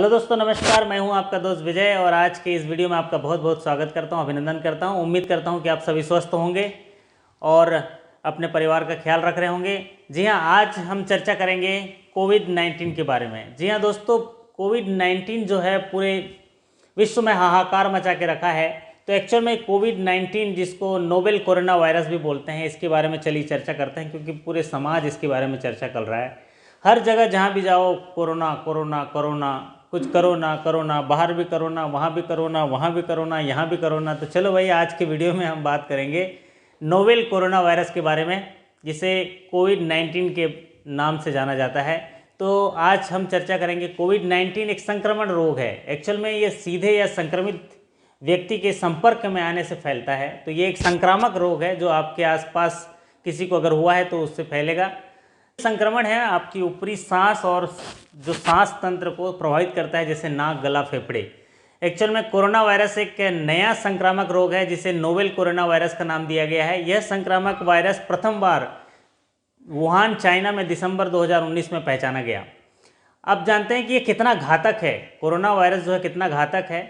Hello दोस्तों, नमस्कार। मैं हूं आपका दोस्त विजय और आज के इस वीडियो में आपका बहुत बहुत स्वागत करता हूं, अभिनंदन करता हूं। उम्मीद करता हूं कि आप सभी स्वस्थ होंगे और अपने परिवार का ख्याल रख रहे होंगे। जी हां, आज हम चर्चा करेंगे कोविड-19 के बारे में। जी हां दोस्तों, कोविड-19 जो है पूरे विश्व में हाहाकार मचा के रखा है। तो एक्चुअल में कोविड-19 जिसको नोवेल कोरोना वायरस भी बोलते हैं, इसके बारे में चलिए चर्चा करते हैं, क्योंकि पूरे समाज इसके बारे में चर्चा कर रहा है। हर जगह जहाँ भी जाओ कोरोना कोरोना कोरोना, कुछ करोना करोना, बाहर भी करोना, वहाँ भी करोना, वहाँ भी करोना, यहाँ भी करोना। तो चलो भाई, आज के वीडियो में हम बात करेंगे नोवेल कोरोना वायरस के बारे में, जिसे कोविड-19 के नाम से जाना जाता है। तो आज हम चर्चा करेंगे। कोविड-19 एक संक्रमण रोग है। एक्चुअल में ये सीधे या संक्रमित व्यक्ति के संपर्क में आने से फैलता है। तो ये एक संक्रामक रोग है जो आपके आसपास किसी को अगर हुआ है तो उससे फैलेगा। संक्रमण है आपकी ऊपरी सांस और जो सांस तंत्र को प्रभावित करता है, जैसे नाक, गला, फेफड़े। एक्चुअल में कोरोना वायरस एक नया संक्रामक रोग है जिसे नोवेल कोरोना वायरस का नाम दिया गया है। यह संक्रामक वायरस प्रथम बार वुहान, चाइना में दिसंबर 2019 में पहचाना गया। अब जानते हैं कि ये कितना घातक है। कोरोना वायरस जो है कितना घातक है।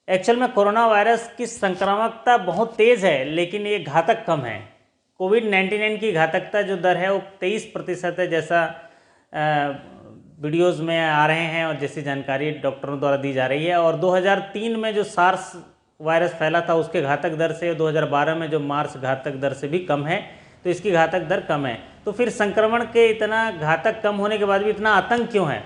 एक्चुअल में कोरोना वायरस की संक्रामकता बहुत तेज़ है, लेकिन ये घातक कम है। कोविड-19 की घातकता जो दर है वो 23% है, जैसा वीडियोज़ में आ रहे हैं और जैसी जानकारी डॉक्टरों द्वारा दी जा रही है। और 2003 में जो सार्स वायरस फैला था उसके घातक दर से 2012 में जो मार्स घातक दर से भी कम है। तो इसकी घातक दर कम है। तो फिर संक्रमण के इतना घातक कम होने के बाद भी इतना आतंक क्यों है?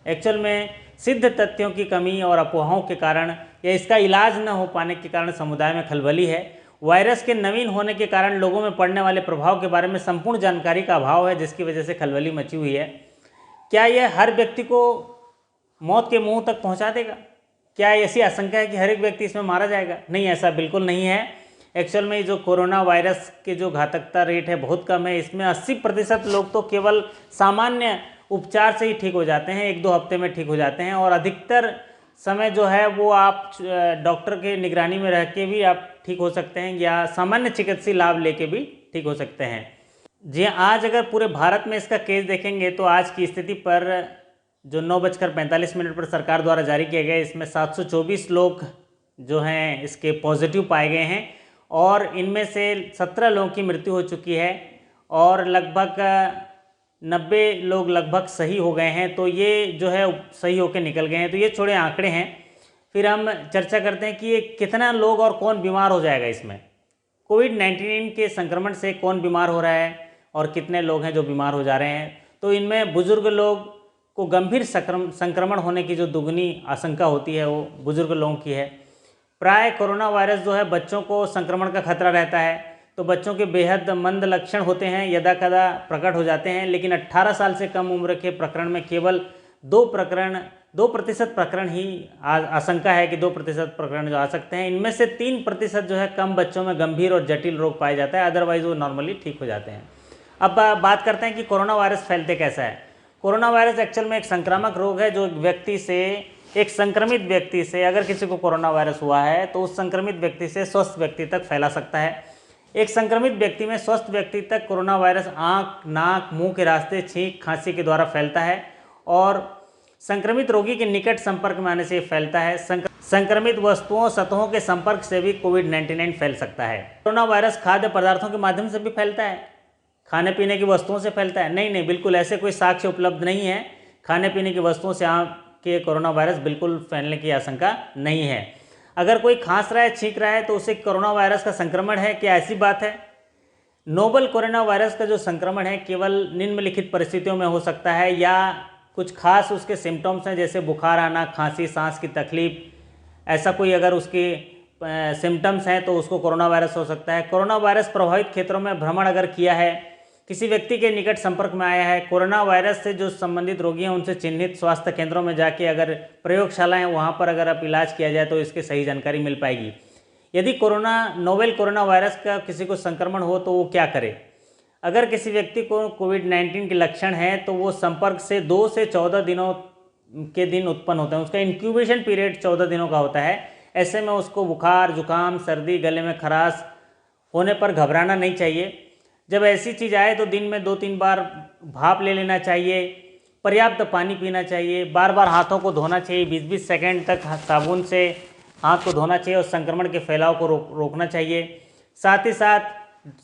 एक्चुअल में सिद्ध तथ्यों की कमी और अफवाहों के कारण या इसका इलाज न हो पाने के कारण समुदाय में खलबली है। वायरस के नवीन होने के कारण लोगों में पड़ने वाले प्रभाव के बारे में संपूर्ण जानकारी का अभाव है, जिसकी वजह से खलबली मची हुई है। क्या यह हर व्यक्ति को मौत के मुंह तक पहुंचा देगा? क्या ऐसी आशंका है कि हर एक व्यक्ति इसमें मारा जाएगा? नहीं, ऐसा बिल्कुल नहीं है। एक्चुअल में जो कोरोना वायरस के जो घातकता रेट है बहुत कम है। इसमें 80% लोग तो केवल सामान्य उपचार से ही ठीक हो जाते हैं, 1-2 हफ्ते में ठीक हो जाते हैं। और अधिकतर समय जो है वो आप डॉक्टर के निगरानी में रह के भी आप ठीक हो सकते हैं या सामान्य चिकित्सीय लाभ लेके भी ठीक हो सकते हैं। जी, आज अगर पूरे भारत में इसका केस देखेंगे तो आज की स्थिति पर जो 9:45 पर सरकार द्वारा जारी किया गया, इसमें 724 लोग जो हैं इसके पॉजिटिव पाए गए हैं और इनमें से 17 लोगों की मृत्यु हो चुकी है और लगभग 90 लोग लगभग सही हो गए हैं। तो ये जो है सही होकर निकल गए हैं। तो ये छोड़े आंकड़े हैं। फिर हम चर्चा करते हैं कि ये कितना लोग और कौन बीमार हो जाएगा। इसमें कोविड-19 के संक्रमण से कौन बीमार हो रहा है और कितने लोग हैं जो बीमार हो जा रहे हैं। तो इनमें बुजुर्ग लोग को गंभीर संक्रमण होने की जो दुगनी आशंका होती है वो बुजुर्ग लोगों की है। प्राय कोरोना वायरस जो है बच्चों को संक्रमण का खतरा रहता है। तो बच्चों के बेहद मंद लक्षण होते हैं, यदा कदा प्रकट हो जाते हैं। लेकिन 18 साल से कम उम्र के प्रकरण में केवल 2% प्रकरण ही आशंका है कि 2% प्रकरण जो आ सकते हैं। इनमें से 3% जो है कम बच्चों में गंभीर और जटिल रोग पाए जाता है, अदरवाइज वो नॉर्मली ठीक हो जाते हैं। अब बात करते हैं कि कोरोना वायरस फैलते कैसा है। कोरोना वायरस एक्चुअल में एक संक्रामक रोग है जो एक संक्रमित व्यक्ति से, अगर किसी को कोरोना वायरस हुआ है तो उस संक्रमित व्यक्ति से स्वस्थ व्यक्ति तक फैला सकता है। एक संक्रमित व्यक्ति में स्वस्थ व्यक्ति तक कोरोना वायरस आँख, नाक, मुंह के रास्ते, छींक, खांसी के द्वारा फैलता है और संक्रमित रोगी के निकट संपर्क में आने से फैलता है। संक्रमित वस्तुओं, सतहों के संपर्क से भी कोविड-19 फैल सकता है। कोरोना वायरस खाद्य पदार्थों के माध्यम से भी फैलता है, खाने पीने की वस्तुओं से फैलता है? नहीं, बिल्कुल ऐसे कोई साक्ष्य उपलब्ध नहीं है। खाने पीने की वस्तुओं से के कोरोना वायरस बिल्कुल फैलने की आशंका नहीं है। अगर कोई खांस रहा है, छींक रहा है तो उसे कोरोना वायरस का संक्रमण है, क्या ऐसी बात है? नोवेल कोरोना वायरस का जो संक्रमण है केवल निम्नलिखित परिस्थितियों में हो सकता है या कुछ खास उसके सिम्टम्स हैं, जैसे बुखार आना, खांसी, सांस की तकलीफ। ऐसा कोई अगर उसके सिम्टम्स हैं तो उसको कोरोना वायरस हो सकता है। कोरोना वायरस प्रभावित क्षेत्रों में भ्रमण अगर किया है, किसी व्यक्ति के निकट संपर्क में आया है, कोरोना वायरस से जो संबंधित रोगी हैं उनसे चिन्हित स्वास्थ्य केंद्रों में जाके अगर प्रयोगशाला है वहाँ पर अगर आप इलाज किया जाए तो इसकी सही जानकारी मिल पाएगी। यदि नोवेल कोरोना वायरस का किसी को संक्रमण हो तो वो क्या करे? अगर किसी व्यक्ति को कोविड-19 के लक्षण हैं तो वो संपर्क से 2 से 14 दिनों के दिन उत्पन्न होते हैं। उसका इंक्यूबेशन पीरियड 14 दिनों का होता है। ऐसे में उसको बुखार, जुकाम, सर्दी, गले में खराश होने पर घबराना नहीं चाहिए। जब ऐसी चीज़ आए तो दिन में 2-3 बार भाप ले लेना चाहिए। पर्याप्त पानी पीना चाहिए, बार बार हाथों को धोना चाहिए, 20-20 सेकंड तक साबुन से हाथ को धोना चाहिए और संक्रमण के फैलाव को रोकना चाहिए। साथ ही साथ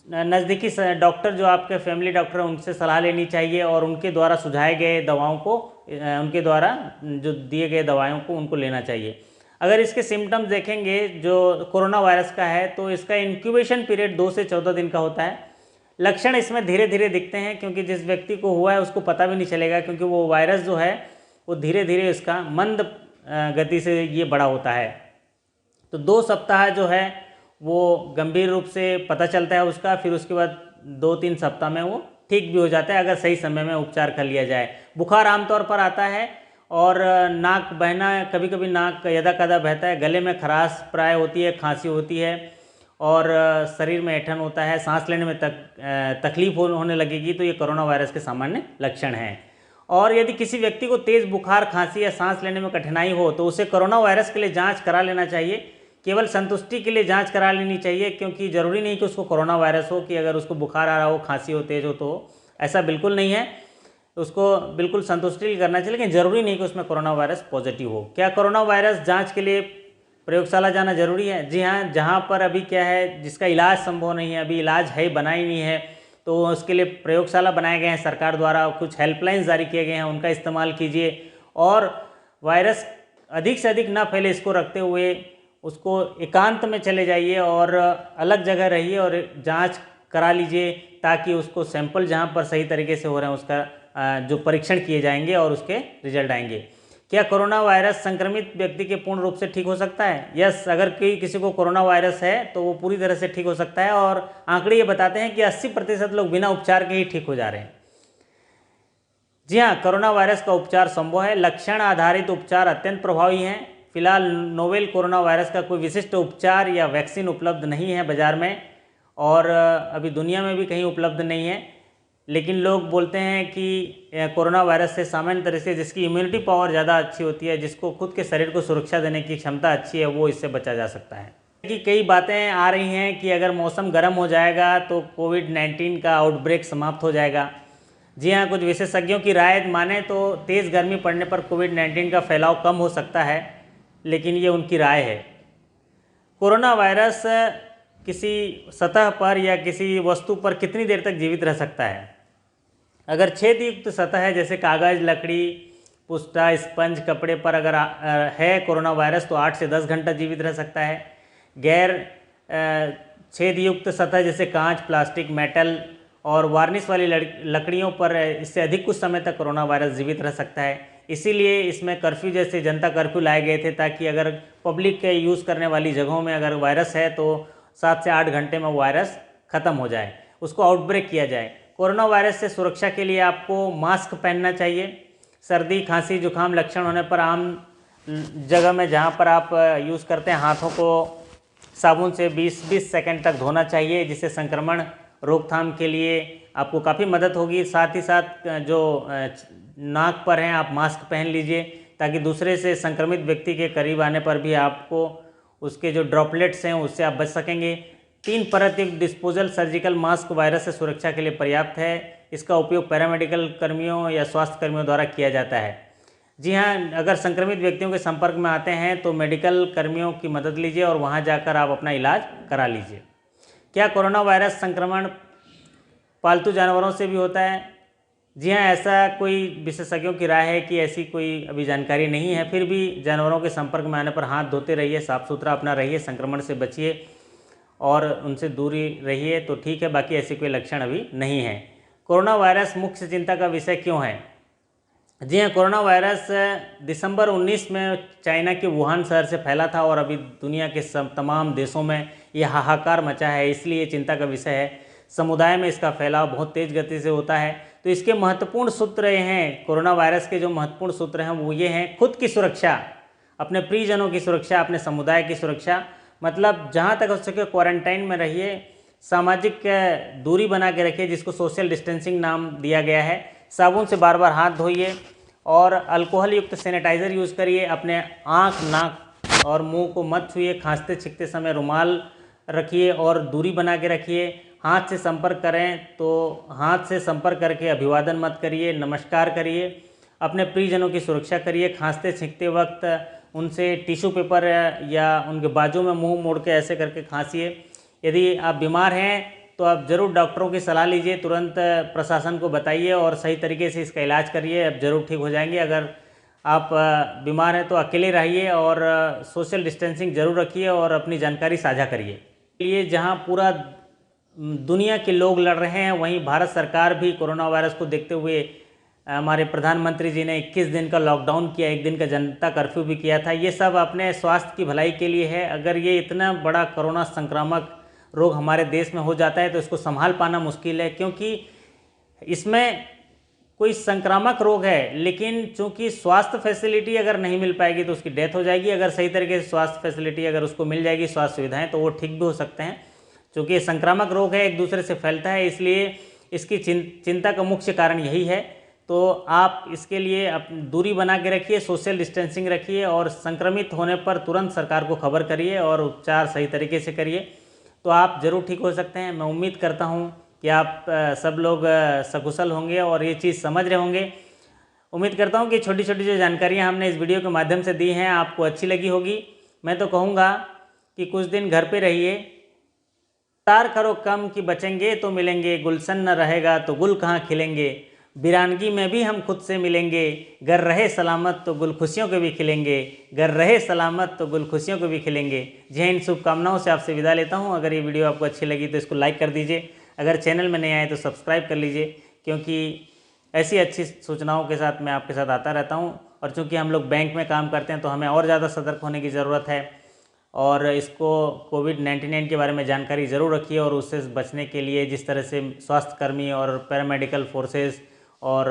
नज़दीकी डॉक्टर जो आपके फैमिली डॉक्टर हैं उनसे सलाह लेनी चाहिए और उनके द्वारा सुझाए गए दवाओं को, उनके द्वारा जो दिए गए दवाओं को उनको लेना चाहिए। अगर इसके सिम्टम्स देखेंगे जो कोरोना वायरस का है तो इसका इंक्यूबेशन पीरियड 2 से 14 दिन का होता है। लक्षण इसमें धीरे धीरे दिखते हैं क्योंकि जिस व्यक्ति को हुआ है उसको पता भी नहीं चलेगा, क्योंकि वो वायरस जो है वो धीरे धीरे इसका मंद गति से ये बड़ा होता है। तो 2 सप्ताह जो है वो गंभीर रूप से पता चलता है उसका, फिर उसके बाद 2-3 सप्ताह में वो ठीक भी हो जाता है अगर सही समय में उपचार कर लिया जाए। बुखार आमतौर पर आता है और नाक बहना, कभी कभी नाक यदा कदा बहता है, गले में खराश प्राय होती है, खांसी होती है और शरीर में ऐंठन होता है, सांस लेने में तकलीफ होने लगेगी, तो ये कोरोना वायरस के सामान्य लक्षण हैं। और यदि किसी व्यक्ति को तेज़ बुखार, खांसी या सांस लेने में कठिनाई हो तो उसे कोरोना वायरस के लिए जांच करा लेना चाहिए। केवल संतुष्टि के लिए जांच करा लेनी चाहिए, क्योंकि ज़रूरी नहीं कि उसको कोरोना वायरस हो, कि अगर उसको बुखार आ रहा हो, खांसी हो, तेज़ हो, तो ऐसा बिल्कुल नहीं है। उसको बिल्कुल संतुष्टि करना चाहिए, लेकिन ज़रूरी नहीं कि उसमें कोरोना वायरस पॉजिटिव हो। क्या कोरोना वायरस जाँच के लिए प्रयोगशाला जाना जरूरी है? जी हाँ, जहाँ पर अभी क्या है, जिसका इलाज संभव नहीं है, अभी इलाज है बना ही नहीं है, तो उसके लिए प्रयोगशाला बनाए गए हैं सरकार द्वारा, कुछ हेल्पलाइन जारी किए गए हैं, उनका इस्तेमाल कीजिए और वायरस अधिक से अधिक ना फैले इसको रखते हुए उसको एकांत में चले जाइए और अलग जगह रहिए और जांच करा लीजिए, ताकि उसको सैंपल जहाँ पर सही तरीके से हो रहे हैं उसका जो परीक्षण किए जाएंगे और उसके रिजल्ट आएंगे। क्या कोरोना वायरस संक्रमित व्यक्ति के पूर्ण रूप से ठीक हो सकता है? यस, अगर किसी को कोरोना वायरस है तो वो पूरी तरह से ठीक हो सकता है और आंकड़े ये बताते हैं कि 80% लोग बिना उपचार के ही ठीक हो जा रहे हैं। जी हाँ, कोरोना वायरस का उपचार संभव है। लक्षण आधारित उपचार अत्यंत प्रभावी हैं। फिलहाल नोवेल कोरोना वायरस का कोई विशिष्ट उपचार या वैक्सीन उपलब्ध नहीं है बाजार में और अभी दुनिया में भी कहीं उपलब्ध नहीं है, लेकिन लोग बोलते हैं कि कोरोना वायरस से सामान्य तरह से जिसकी इम्यूनिटी पावर ज़्यादा अच्छी होती है, जिसको खुद के शरीर को सुरक्षा देने की क्षमता अच्छी है, वो इससे बचा जा सकता है। कि कई बातें आ रही हैं कि अगर मौसम गर्म हो जाएगा तो कोविड-19 का आउटब्रेक समाप्त हो जाएगा। जी हाँ, कुछ विशेषज्ञों की राय माने तो तेज़ गर्मी पड़ने पर कोविड-19 का फैलाव कम हो सकता है, लेकिन ये उनकी राय है। कोरोना वायरस किसी सतह पर या किसी वस्तु पर कितनी देर तक जीवित रह सकता है? अगर छेदयुक्त सतह है जैसे कागज़, लकड़ी, पुस्ता, स्पंज, कपड़े पर अगर है कोरोना वायरस तो 8 से 10 घंटा जीवित रह सकता है। गैर छेदयुक्त सतह जैसे कांच, प्लास्टिक, मेटल और वार्निश वाली लकड़ियों पर इससे अधिक कुछ समय तक कोरोना वायरस जीवित रह सकता है। इसीलिए इसमें कर्फ्यू जैसे जनता कर्फ्यू लाए गए थे, ताकि अगर पब्लिक के यूज़ करने वाली जगहों में अगर वायरस है तो 7 से 8 घंटे में वायरस ख़त्म हो जाए, उसको आउटब्रेक किया जाए। कोरोना वायरस से सुरक्षा के लिए आपको मास्क पहनना चाहिए। सर्दी, खांसी, जुकाम लक्षण होने पर आम जगह में जहाँ पर आप यूज़ करते हैं हाथों को साबुन से 20-20 सेकंड तक धोना चाहिए, जिससे संक्रमण रोकथाम के लिए आपको काफ़ी मदद होगी। साथ ही साथ जो नाक पर हैं आप मास्क पहन लीजिए, ताकि दूसरे से संक्रमित व्यक्ति के करीब आने पर भी आपको उसके जो ड्रॉपलेट्स हैं उससे आप बच सकेंगे। 3 परत युक्त डिस्पोजल सर्जिकल मास्क वायरस से सुरक्षा के लिए पर्याप्त है। इसका उपयोग पैरामेडिकल कर्मियों या स्वास्थ्य कर्मियों द्वारा किया जाता है। जी हाँ, अगर संक्रमित व्यक्तियों के संपर्क में आते हैं तो मेडिकल कर्मियों की मदद लीजिए और वहाँ जाकर आप अपना इलाज करा लीजिए। क्या कोरोना वायरस संक्रमण पालतू जानवरों से भी होता है? जी हाँ, ऐसा कोई विशेषज्ञों की राय है कि ऐसी कोई अभी जानकारी नहीं है। फिर भी जानवरों के संपर्क में आने पर हाथ धोते रहिए, साफ़ सुथरा अपना रहिए, संक्रमण से बचिए और उनसे दूरी रहिए तो ठीक है, बाकी ऐसी कोई लक्षण अभी नहीं है। कोरोना वायरस मुख्य चिंता का विषय क्यों है? जी हाँ, कोरोना वायरस दिसंबर 19 में चाइना के वुहान शहर से फैला था और अभी दुनिया के तमाम देशों में यह हाहाकार मचा है, इसलिए चिंता का विषय है। समुदाय में इसका फैलाव बहुत तेज़ गति से होता है। तो इसके महत्वपूर्ण सूत्र ये हैं, कोरोना वायरस के जो महत्वपूर्ण सूत्र हैं वो ये हैं: खुद की सुरक्षा, अपने प्रियजनों की सुरक्षा, अपने समुदाय की सुरक्षा, मतलब जहाँ तक हो सके क्वारंटाइन में रहिए, सामाजिक दूरी बना के रखिए, जिसको सोशल डिस्टेंसिंग नाम दिया गया है। साबुन से बार बार हाथ धोइए और अल्कोहल युक्त सैनिटाइज़र यूज़ करिए। अपने आँख, नाक और मुंह को मत छुइए। खांसते छींकते समय रुमाल रखिए और दूरी बना के रखिए। हाथ से संपर्क करें तो हाथ से संपर्क करके अभिवादन मत करिए, नमस्कार करिए। अपने प्रियजनों की सुरक्षा करिए। खांसते छींकते वक्त उनसे टिश्यू पेपर या उनके बाजू में मुंह मोड़ के ऐसे करके खांसिए। यदि आप बीमार हैं तो आप ज़रूर डॉक्टरों की सलाह लीजिए, तुरंत प्रशासन को बताइए और सही तरीके से इसका इलाज करिए, अब ज़रूर ठीक हो जाएंगे। अगर आप बीमार हैं तो अकेले रहिए और सोशल डिस्टेंसिंग ज़रूर रखिए और अपनी जानकारी साझा करिए। ये जहां पूरा दुनिया के लोग लड़ रहे हैं, वहीं भारत सरकार भी कोरोना वायरस को देखते हुए हमारे प्रधानमंत्री जी ने 21 दिन का लॉकडाउन किया, 1 दिन का जनता कर्फ्यू भी किया था। ये सब अपने स्वास्थ्य की भलाई के लिए है। अगर ये इतना बड़ा कोरोना संक्रामक रोग हमारे देश में हो जाता है तो इसको संभाल पाना मुश्किल है, क्योंकि इसमें कोई संक्रामक रोग है, लेकिन चूंकि स्वास्थ्य फैसिलिटी अगर नहीं मिल पाएगी तो उसकी डेथ हो जाएगी। अगर सही तरीके से स्वास्थ्य फैसिलिटी अगर उसको मिल जाएगी, स्वास्थ्य सुविधाएं, तो वो ठीक भी हो सकते हैं। चूँकि संक्रामक रोग है, एक दूसरे से फैलता है, इसलिए इसकी चिंता का मुख्य कारण यही है। तो आप इसके लिए दूरी बना के रखिए, सोशल डिस्टेंसिंग रखिए और संक्रमित होने पर तुरंत सरकार को खबर करिए और उपचार सही तरीके से करिए, तो आप ज़रूर ठीक हो सकते हैं। मैं उम्मीद करता हूं कि आप सब लोग सकुशल होंगे और ये चीज़ समझ रहे होंगे। उम्मीद करता हूं कि छोटी छोटी जो जानकारियां हमने इस वीडियो के माध्यम से दी हैं आपको अच्छी लगी होगी। मैं तो कहूँगा कि कुछ दिन घर पे रहिए, तार करो कम कि बचेंगे तो मिलेंगे, गुलशन न रहेगा तो गुल कहाँ खिलेंगे, वीरानगी में भी हम खुद से मिलेंगे, गर रहे सलामत तो गुल खुशियों के भी खिलेंगे, गर रहे सलामत तो गुल खुशियों के भी खिलेंगे। जी हाँ, इन शुभकामनाओं से आपसे विदा लेता हूँ। अगर ये वीडियो आपको अच्छी लगी तो इसको लाइक कर दीजिए, अगर चैनल में नए आए तो सब्सक्राइब कर लीजिए, क्योंकि ऐसी अच्छी सूचनाओं के साथ मैं आपके साथ आता रहता हूँ। और चूँकि हम लोग बैंक में काम करते हैं तो हमें और ज़्यादा सतर्क होने की ज़रूरत है, और इसको कोविड-19 के बारे में जानकारी ज़रूर रखिए। और उससे बचने के लिए जिस तरह से स्वास्थ्यकर्मी और पैरामेडिकल फोर्सेस और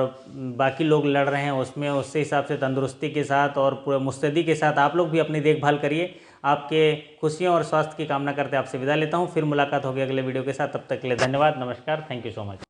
बाकी लोग लड़ रहे हैं, उसमें उससे हिसाब से तंदुरुस्ती के साथ और पूरे मुस्तैदी के साथ आप लोग भी अपनी देखभाल करिए। आपके खुशियों और स्वास्थ्य की कामना करते आपसे विदा लेता हूँ। फिर मुलाकात होगी अगले वीडियो के साथ, तब तक के लिए धन्यवाद, नमस्कार, थैंक यू सो मच।